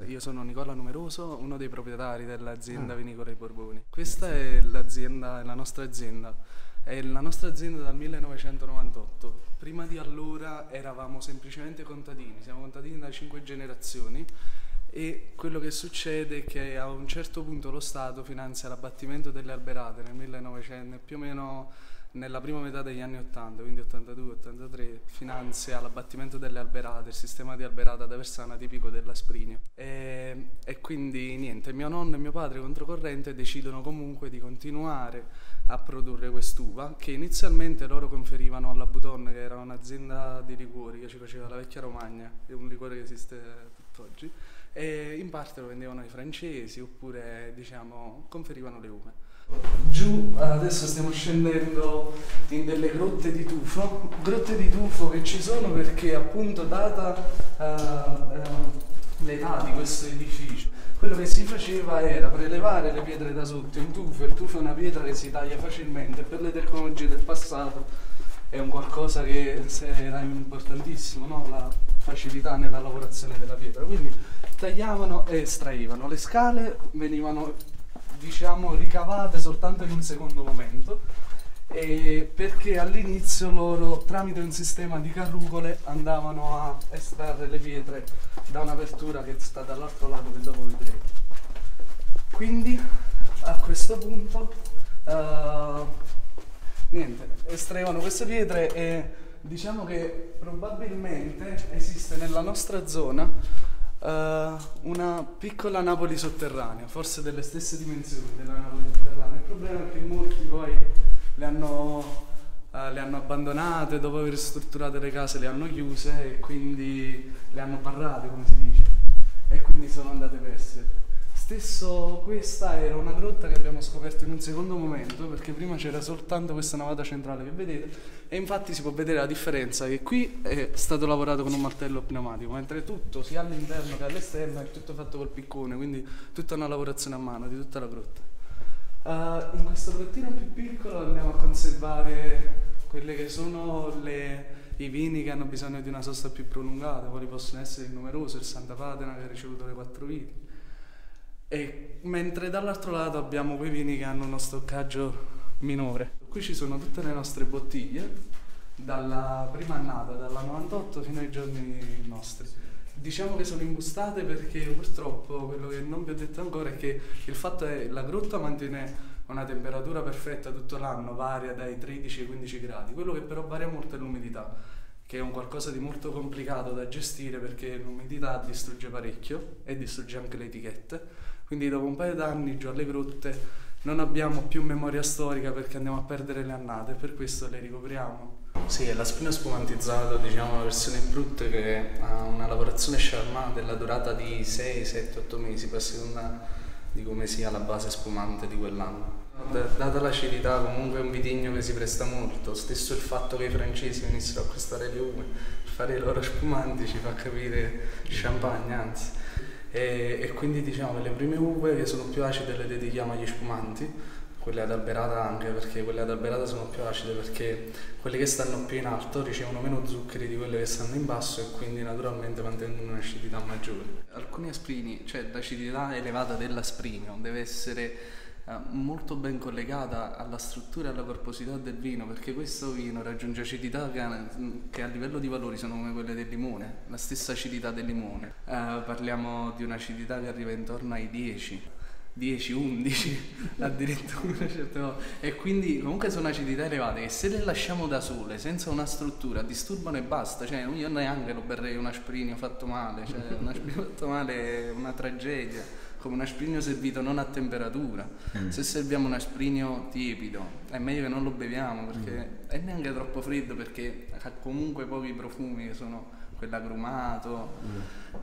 Io sono Nicola Numeroso, uno dei proprietari dell'azienda vinicola I Borboni. Questa è l'azienda, la nostra azienda. È la nostra azienda dal 1998. Prima di allora eravamo semplicemente contadini, siamo contadini da 5 generazioni e quello che succede è che a un certo punto lo Stato finanzia l'abbattimento delle alberate nel 1900, più o meno nella prima metà degli anni 80, quindi 82-83, finanzia l'abbattimento delle alberate, il sistema di alberata ad Aversana tipico dell'Asprinio. E quindi niente, mio nonno e mio padre controcorrente decidono comunque di continuare a produrre quest'uva che inizialmente loro conferivano alla Buton, che era un'azienda di liquori che ci faceva la vecchia Romagna, è un liquore che esiste tutt'oggi, e in parte lo vendevano ai francesi oppure diciamo conferivano le uve. Giù adesso stiamo scendendo in delle grotte di tufo che ci sono perché appunto data l'età di questo edificio, quello che si faceva era prelevare le pietre da sotto in tufo. Il tufo è una pietra che si taglia facilmente, per le tecnologie del passato è un qualcosa che era importantissimo, no? La facilità nella lavorazione della pietra, quindi tagliavano e estraevano. Le scale venivano diciamo ricavate soltanto in un secondo momento, perché all'inizio loro tramite un sistema di carrucole andavano a estrarre le pietre da un'apertura che sta dall'altro lato che dopo vedremo. Quindi a questo punto niente, estraevano queste pietre e diciamo che probabilmente esiste nella nostra zona una piccola Napoli sotterranea, forse delle stesse dimensioni della Napoli sotterranea. Il problema è che molti poi le hanno abbandonate, dopo aver strutturato le case le hanno chiuse e quindi le hanno barrate, come si dice, e quindi sono andate perse. Stesso questa era una grotta che abbiamo scoperto in un secondo momento, perché prima c'era soltanto questa navata centrale che vedete, e infatti si può vedere la differenza che qui è stato lavorato con un martello pneumatico, mentre tutto sia all'interno che all'esterno è tutto fatto col piccone, quindi tutta una lavorazione a mano di tutta la grotta. In questo grottino più piccolo andiamo a conservare quelle che sono i vini che hanno bisogno di una sosta più prolungata, quali possono essere il Numeroso, il Santa Patena che ha ricevuto le 4 viti. E mentre dall'altro lato abbiamo quei vini che hanno uno stoccaggio minore. Qui ci sono tutte le nostre bottiglie, dalla prima annata, dalla 98 fino ai giorni nostri. Diciamo che sono imbustate perché purtroppo quello che non vi ho detto ancora è che il fatto è che la grotta mantiene una temperatura perfetta tutto l'anno, varia dai 13 ai 15 gradi. Quello che però varia molto è l'umidità, che è un qualcosa di molto complicato da gestire perché l'umidità distrugge parecchio e distrugge anche le etichette. Quindi dopo un paio d'anni giù alle grotte non abbiamo più memoria storica perché andiamo a perdere le annate, per questo le ricopriamo. Sì, è l'Asprinio spumantizzato, diciamo la versione brutta, che ha una lavorazione Charmat della durata di 6, 7, 8 mesi, per seconda di come sia la base spumante di quell'anno. Data l'acidità comunque è un vitigno che si presta molto, stesso il fatto che i francesi venissero a acquistare le uve per fare i loro spumanti ci fa capire champagne, anzi. E quindi diciamo che le prime uve che sono più acide le dedichiamo agli spumanti, quelle ad alberata anche, perché quelle ad alberata sono più acide perché quelle che stanno più in alto ricevono meno zuccheri di quelle che stanno in basso e quindi naturalmente mantengono un'acidità maggiore. Alcuni asprini, cioè l'acidità elevata dell'asprinio deve essere molto ben collegata alla struttura e alla corposità del vino, perché questo vino raggiunge acidità che a livello di valori sono come quelle del limone, la stessa acidità del limone. Parliamo di un'acidità che arriva intorno ai 10, 11 addirittura certe volte, e quindi comunque sono acidità elevate che se le lasciamo da sole senza una struttura disturbano e basta. Cioè io neanche lo berrei un asprinio fatto male, cioè un asprinio fatto male è una tragedia, come un asprinio servito non a temperatura. Se serviamo un asprinio tiepido è meglio che non lo beviamo, perché è neanche troppo freddo, perché ha comunque pochi profumi che sono quell'agrumato,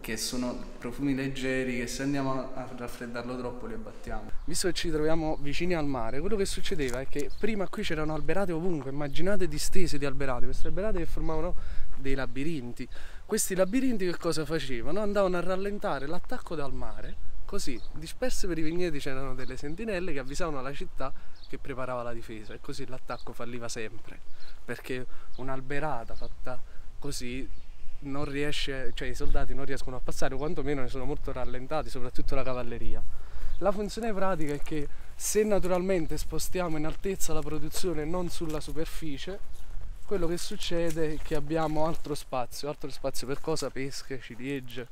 che sono profumi leggeri che se andiamo a raffreddarlo troppo li abbattiamo. Visto che ci troviamo vicini al mare, quello che succedeva è che prima qui c'erano alberate ovunque, immaginate distese di alberate, queste alberate che formavano dei labirinti. Questi labirinti che cosa facevano? Andavano a rallentare l'attacco dal mare così, disperse per i vigneti c'erano delle sentinelle che avvisavano la città che preparava la difesa, e così l'attacco falliva sempre, perché un'alberata fatta così non riesce, cioè i soldati non riescono a passare, o quantomeno ne sono molto rallentati, soprattutto la cavalleria. La funzione pratica è che se naturalmente spostiamo in altezza la produzione non sulla superficie, quello che succede è che abbiamo altro spazio per cosa? Pesche, ciliegie,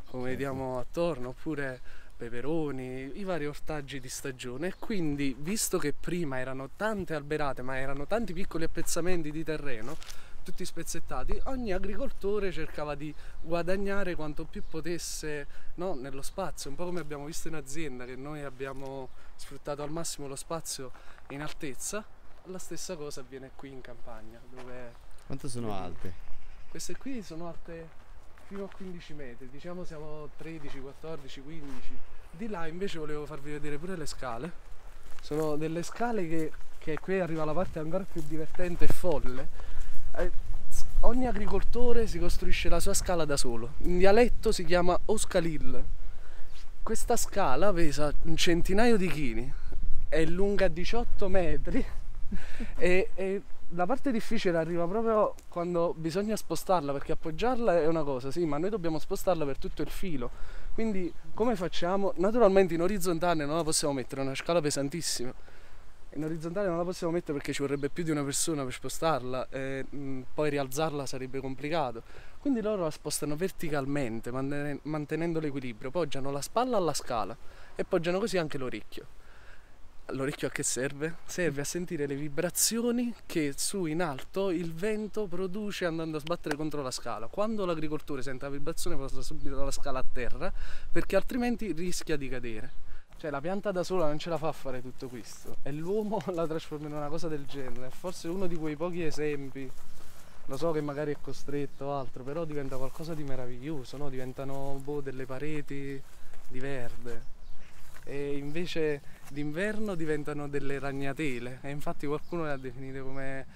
come vediamo attorno, oppure peperoni, i vari ortaggi di stagione. E quindi, visto che prima erano tante alberate, ma erano tanti piccoli appezzamenti di terreno, tutti spezzettati, ogni agricoltore cercava di guadagnare quanto più potesse, no, nello spazio, un po' come abbiamo visto in azienda, che noi abbiamo sfruttato al massimo lo spazio in altezza. La stessa cosa avviene qui in campagna, dove Quanto sono alte? queste qui sono alte fino a 15 metri, diciamo siamo 13, 14, 15. Di là invece volevo farvi vedere pure le scale. Sono delle scale che qui arriva la parte ancora più divertente e folle. Ogni agricoltore si costruisce la sua scala da solo. In dialetto si chiama Oscalil. Questa scala pesa un centinaio di chili, è lunga 18 metri e la parte difficile arriva proprio quando bisogna spostarla, perché appoggiarla è una cosa, sì, ma noi dobbiamo spostarla per tutto il filo. Quindi come facciamo? Naturalmente in orizzontale non la possiamo mettere, è una scala pesantissima. In orizzontale non la possiamo mettere perché ci vorrebbe più di una persona per spostarla e poi rialzarla sarebbe complicato. Quindi loro la spostano verticalmente, mantenendo l'equilibrio, poggiano la spalla alla scala e poggiano così anche l'orecchio. L'orecchio a che serve? Serve a sentire le vibrazioni che su in alto il vento produce andando a sbattere contro la scala. Quando l'agricoltore sente la vibrazione passa subito la scala a terra, perché altrimenti rischia di cadere. Cioè la pianta da sola non ce la fa a fare tutto questo e l'uomo la trasforma in una cosa del genere. Forse uno di quei pochi esempi, lo so che magari è costretto o altro, però diventa qualcosa di meraviglioso, no? Diventano delle pareti di verde e invece d'inverno diventano delle ragnatele, e infatti qualcuno le ha definite come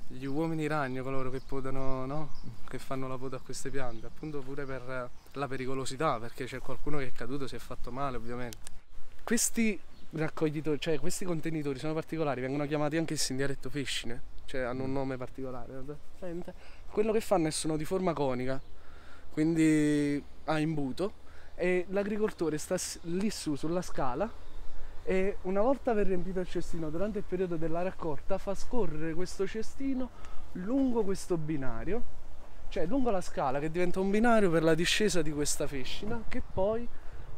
gli uomini ragno, coloro che podano, no? Che fanno la poda a queste piante, appunto pure per la pericolosità, perché c'è qualcuno che è caduto, si è fatto male ovviamente. Questi raccoglitori, cioè questi contenitori sono particolari, vengono chiamati anche in dialetto fescine, cioè hanno un nome particolare. Quello che fanno è sono di forma conica, quindi a imbuto, e l'agricoltore sta lì su sulla scala e una volta aver riempito il cestino durante il periodo della raccolta fa scorrere questo cestino lungo questo binario, cioè lungo la scala, che diventa un binario per la discesa di questa fescina, che poi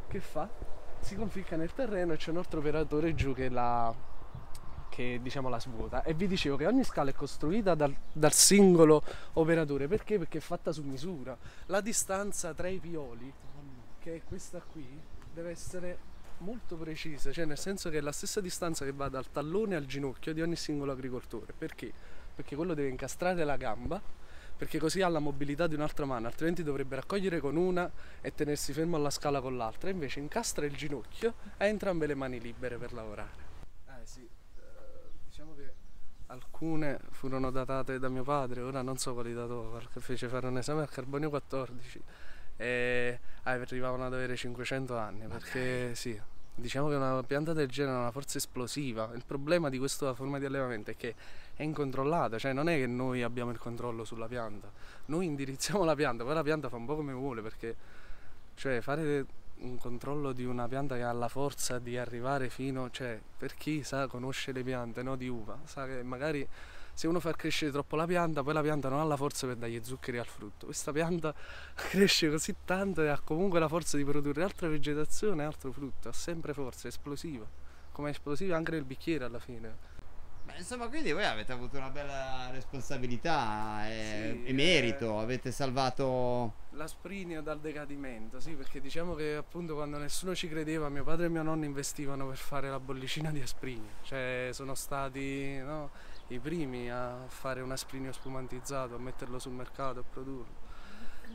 che fa? Si conficca nel terreno e c'è un altro operatore giù che diciamo la svuota. E vi dicevo che ogni scala è costruita dal singolo operatore, perché? Perché è fatta su misura. La distanza tra i pioli, che è questa qui, deve essere molto precisa, cioè nel senso che è la stessa distanza che va dal tallone al ginocchio di ogni singolo agricoltore. Perché? Perché quello deve incastrare la gamba, perché così ha la mobilità di un'altra mano, altrimenti dovrebbe raccogliere con una e tenersi fermo alla scala con l'altra, invece incastra il ginocchio e ha entrambe le mani libere per lavorare. Sì, diciamo che alcune furono datate da mio padre, ora non so quali datò, perché fece fare un esame al carbonio 14 e arrivavano ad avere 500 anni, perché sì. Diciamo che una pianta del genere ha una forza esplosiva. Il problema di questa forma di allevamento è che è incontrollata, cioè non è che noi abbiamo il controllo sulla pianta, noi indirizziamo la pianta, poi la pianta fa un po' come vuole, perché cioè fare un controllo di una pianta che ha la forza di arrivare fino, cioè per chi sa, conosce le piante, no, di uva, sa che magari se uno fa crescere troppo la pianta, poi la pianta non ha la forza per dargli zuccheri al frutto. Questa pianta cresce così tanto e ha comunque la forza di produrre altra vegetazione e altro frutto, ha sempre forza, è esplosiva, come è esplosiva anche nel bicchiere alla fine. Beh, insomma, quindi voi avete avuto una bella responsabilità Sì, e merito, avete salvato... l'Asprigno dal decadimento, sì, perché diciamo che appunto quando nessuno ci credeva, mio padre e mio nonno investivano per fare la bollicina di Asprigno, cioè sono stati, no, i primi a fare un Asprigno spumantizzato, a metterlo sul mercato, a produrlo.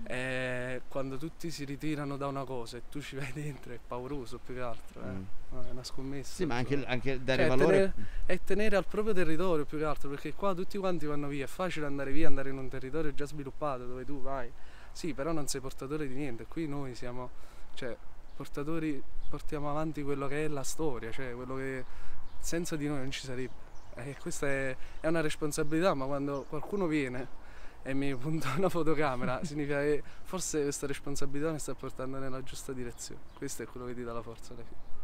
E quando tutti si ritirano da una cosa e tu ci vai dentro è pauroso più che altro, no, è una scommessa. Sì, ma insomma. anche dare Cioè, valore... è tenere al proprio territorio più che altro, perché qua tutti quanti vanno via, è facile andare via, andare in un territorio già sviluppato dove tu vai, sì, però non sei portatore di niente. Qui noi siamo, cioè, portatori portiamo avanti quello che è la storia, cioè quello che senza di noi non ci sarebbe. E questa è una responsabilità, ma quando qualcuno viene e mi punta una fotocamera significa che forse questa responsabilità mi sta portando nella giusta direzione. Questo è quello che ti dà la forza alla fine.